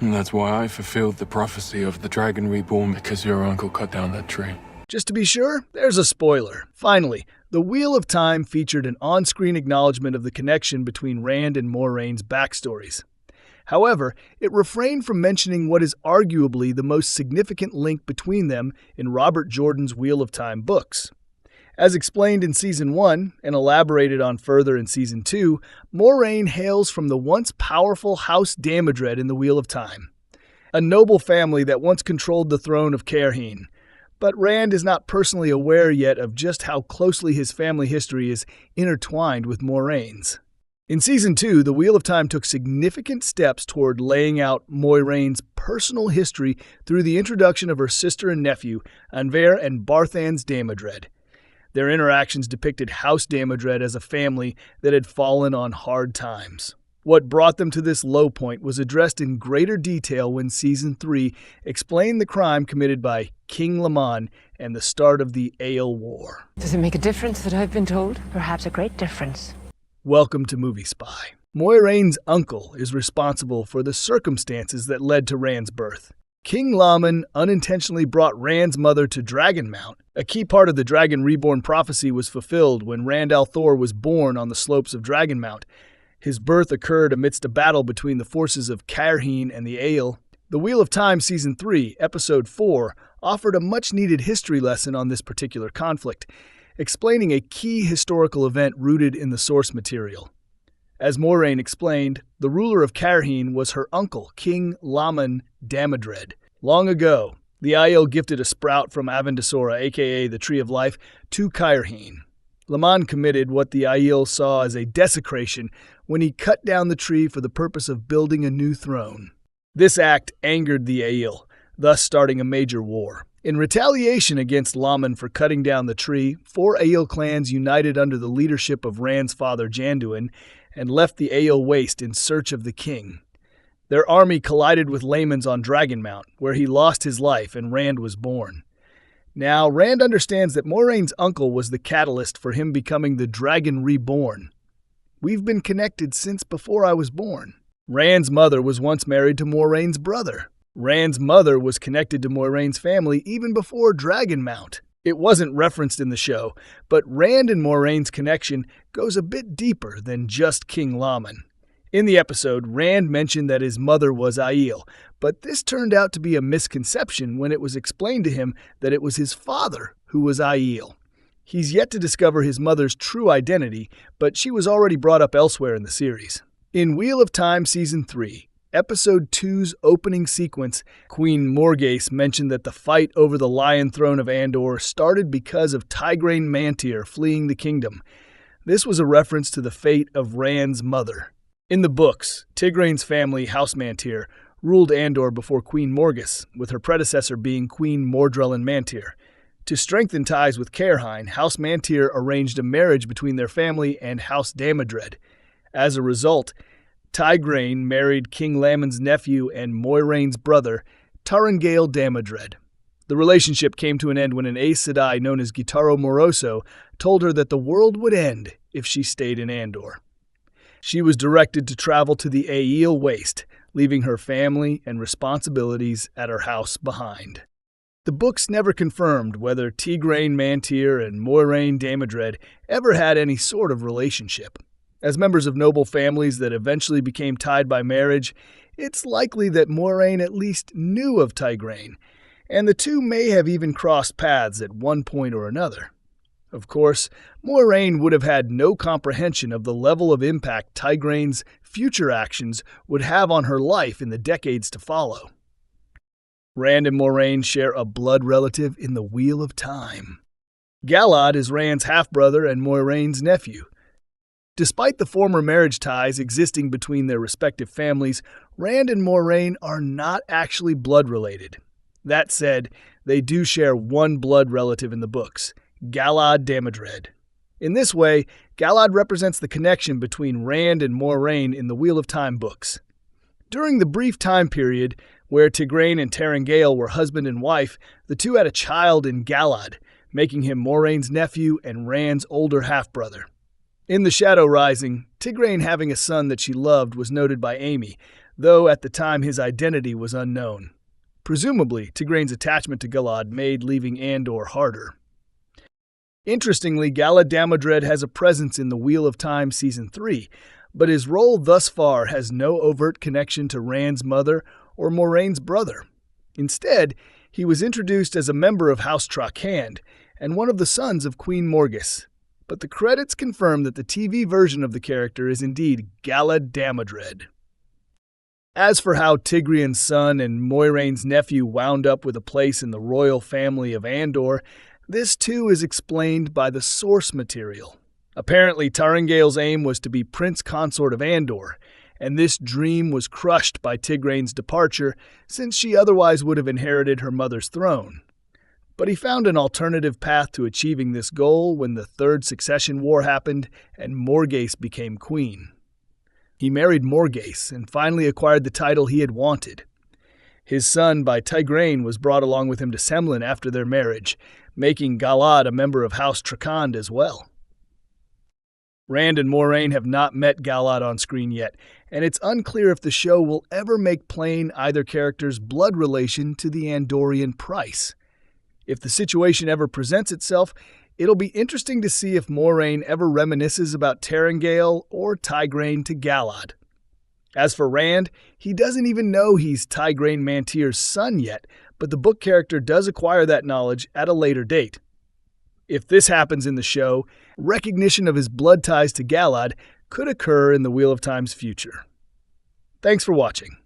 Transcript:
And that's why I fulfilled the prophecy of the dragon reborn, because your uncle cut down that tree. Just to be sure, there's a spoiler. Finally, The Wheel of Time featured an on-screen acknowledgment of the connection between Rand and Moiraine's backstories. However, it refrained from mentioning what is arguably the most significant link between them in Robert Jordan's Wheel of Time books. As explained in Season 1 and elaborated on further in Season 2, Moiraine hails from the once powerful House Damodred in the Wheel of Time, a noble family that once controlled the throne of Cairhein. But Rand is not personally aware yet of just how closely his family history is intertwined with Moiraine's. In Season 2, The Wheel of Time took significant steps toward laying out Moiraine's personal history through the introduction of her sister and nephew, Anvaere and Barthanes Damodred. Their interactions depicted House Damodred as a family that had fallen on hard times. What brought them to this low point was addressed in greater detail when Season 3 explained the crime committed by King Laman and the start of the Aiel War. Does it make a difference that I've been told? Perhaps a great difference. Welcome to Movie Spy. Moiraine's uncle is responsible for the circumstances that led to Rand's birth. King Laman unintentionally brought Rand's mother to Dragonmount. A key part of the Dragon Reborn prophecy was fulfilled when Rand al'Thor was born on the slopes of Dragonmount. His birth occurred amidst a battle between the forces of Cairhein and the Aiel. The Wheel of Time Season 3, Episode 4, offered a much-needed history lesson on this particular conflict, explaining a key historical event rooted in the source material. As Moiraine explained, the ruler of Cairhein was her uncle, King Laman Damodred. Long ago, the Aiel gifted a sprout from Avendesora, aka the Tree of Life, to Cairhein. Laman committed what the Aiel saw as a desecration when he cut down the tree for the purpose of building a new throne. This act angered the Aiel, thus starting a major war. In retaliation against Laman for cutting down the tree, 4 Aiel clans united under the leadership of Rand's father Janduin and left the Aiel Waste in search of the king. Their army collided with Laman's on Dragonmount, where he lost his life and Rand was born. Now, Rand understands that Moiraine's uncle was the catalyst for him becoming the Dragon Reborn. We've been connected since before I was born. Rand's mother was once married to Moiraine's brother. Rand's mother was connected to Moiraine's family even before Dragonmount. It wasn't referenced in the show, but Rand and Moiraine's connection goes a bit deeper than just King Laman. In the episode, Rand mentioned that his mother was Aiel, but this turned out to be a misconception when it was explained to him that it was his father who was Aiel. He's yet to discover his mother's true identity, but she was already brought up elsewhere in the series. In Wheel of Time Season 3, Episode 2's opening sequence, Queen Morgase mentioned that the fight over the Lion Throne of Andor started because of Tigraine Mantir fleeing the kingdom. This was a reference to the fate of Rand's mother. In the books, Tigraine's family, House Mantir, ruled Andor before Queen Morgase, with her predecessor being Queen Mordrellin Mantir. To strengthen ties with Cairhein, House Mantir arranged a marriage between their family and House Damodred. As a result, Tigraine married King Laman's nephew and Moiraine's brother, Tarangail Damodred. The relationship came to an end when an Aes Sedai known as Gitaro Moroso told her that the world would end if she stayed in Andor. She was directed to travel to the Aiel Waste, leaving her family and responsibilities at her house behind. The books never confirmed whether Tigraine Mantir and Moiraine Damodred ever had any sort of relationship. As members of noble families that eventually became tied by marriage, it's likely that Moiraine at least knew of Tigraine, and the two may have even crossed paths at one point or another. Of course, Moiraine would have had no comprehension of the level of impact Tigraine's future actions would have on her life in the decades to follow. Rand and Moiraine share a blood relative in the Wheel of Time. Galad is Rand's half-brother and Moiraine's nephew. Despite the former marriage ties existing between their respective families, Rand and Moiraine are not actually blood-related. That said, they do share one blood relative in the books, Galad Damodred. In this way, Galad represents the connection between Rand and Moiraine in the Wheel of Time books. During the brief time period where Tigraine and Tarangail were husband and wife, the two had a child in Galad, making him Moiraine's nephew and Rand's older half-brother. In The Shadow Rising, Tigraine having a son that she loved was noted by Amy, though at the time his identity was unknown. Presumably, Tigraine's attachment to Galad made leaving Andor harder. Interestingly, Galad Damodred has a presence in the Wheel of Time Season 3, but his role thus far has no overt connection to Rand's mother or Moiraine's brother. Instead, he was introduced as a member of House Cairhein and one of the sons of Queen Morgus. But the credits confirm that the TV version of the character is indeed Galad Damodred. As for how Tigrion's son and Moiraine's nephew wound up with a place in the royal family of Andor, this too is explained by the source material. Apparently, Taringail's aim was to be Prince Consort of Andor, and this dream was crushed by Tigraine's departure, since she otherwise would have inherited her mother's throne. But he found an alternative path to achieving this goal when the Third Succession War happened and Morgase became queen. He married Morgase and finally acquired the title he had wanted. His son by Tigraine was brought along with him to Semlin after their marriage, making Galad a member of House Trakand as well. Rand and Moiraine have not met Galad on screen yet, and it's unclear if the show will ever make plain either character's blood relation to the Andorian Price. If the situation ever presents itself, it'll be interesting to see if Moiraine ever reminisces about Taringail or Tigraine to Galad. As for Rand, he doesn't even know he's Tigraine Mantyr's son yet, but the book character does acquire that knowledge at a later date. If this happens in the show, recognition of his blood ties to Galad could occur in the Wheel of Time's future. Thanks for watching.